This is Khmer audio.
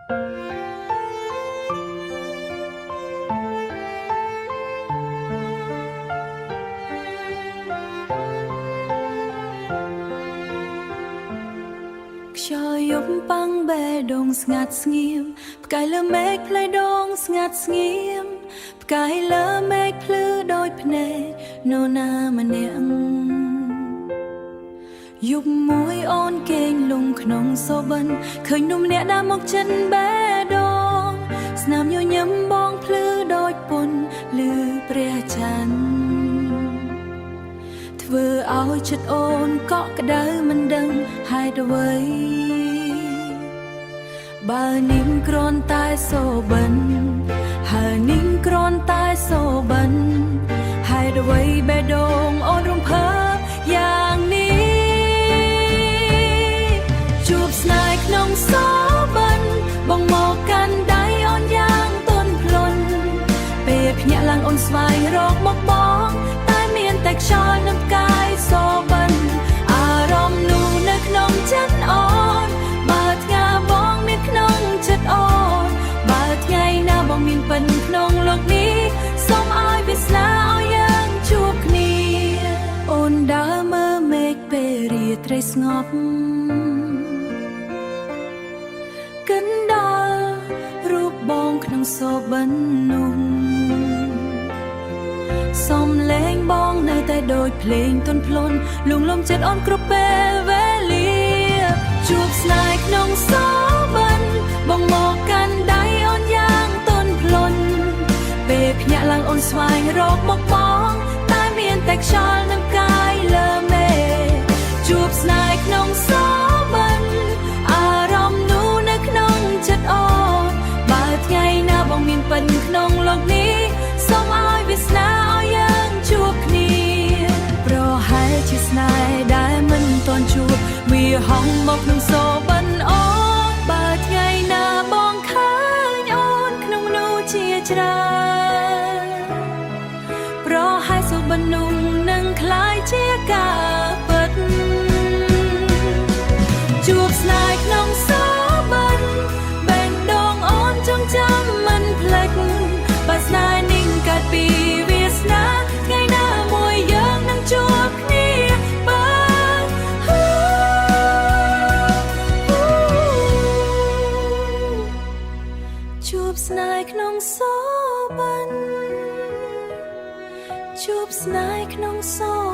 ខ្យល់យប់ប៉ាំងបេះដូងស្ងាត់ស្ងៀមផ្កាយលើមេឃផ្លៃដងស្ងាត់ស្ងៀមផ្កាយលើមេឃភ្លឺដូចភ្នែកនរណាម្នាក់យប់មួយអូនគេងលងក្នុងសូបិនឃើញនំម្នាក់ដើរមកចិនបេះដូងស្នាមញញឹមបងភ្លឺដូចពុនលឺព្រះច័ន្ទធ្វើឲ្យចិត្តអូនកក់ក្ដៅមិនដឹងហេតុអ្វីបើនាងគ្រាន់តែសូបិនហើយនាងគ្រាន់តែសូបិនហេតុអ្វីបេះដូងអូនរំភើបយ៉ាងនេះជួបស្នេហ៍ក្នុងសូបិនបងមកកាន់ដៃអូនយ៉ាងទន់ភ្លន់ពេលភ្ញាក់ឡើងអូនស្វែងរកមកបងតែមានតែខ្យល់នឹងផ្កាយសូបិនអារម្មណ៍នោះនៅក្នុងចិត្តអូនបើថ្ងៃបងមានក្នុងចិត្តអូនបើថ្ងៃណាបងមានពិនក្នុងលោកនេះសូមឲ្យវាស្នាឲ្យយើងជួបគ្នាអូនដើរមើលមេឃពេលរាត្រីស្ងប់កិនដល់រូបបងក្នុងសូបិននោះសំឡេងបងនៅតែដូចភ្លេងទន់ភ្លន់លួងលំចិត្តអូនគ្រប់ពេលវេលាជួបស្នេហ៍ក្នុងសូបិនបងមកកាន់ដៃអូនយ៉ាងទន់ភ្លន់ពេលភ្ញាក់ឡើងអូនស្វែងរកមកបងតែមានតែខ្យល់នឹងផ្កាយលើមេជួបស្នេហ៍ក្នុងសូបិនអារម្មណ៍នោះនៅក្នុងចិត្តអូនបើថ្ងៃណាបងមានពិនក្នុងលោកនេះសូមឲ្យវាស្នាឲ្យយើងជួបគ្នាប្រហែលជាស្នេហ៍ដែលមិនទាន់ជួបវាហងមកក្នុងសូបិនអូនបើថ្ងៃណាបងឃើញអូនក្នុងនោះជាច្រើនប្រហែលសូបិននោះនឹងคล้ายជាការពិតជួបស្នេហ៍ក្នុងសូបិនបេះដូងអូនចងចាំមិនភ្លេចបើស្នេហ៍នេះកើតពីវាសនាថ្ងៃណាមួយយើងនឹងជួបគ្នាបើជួបស្នេហ៍ក្នុងសូបិនជួបស្នេហ៍ក្នុងសូ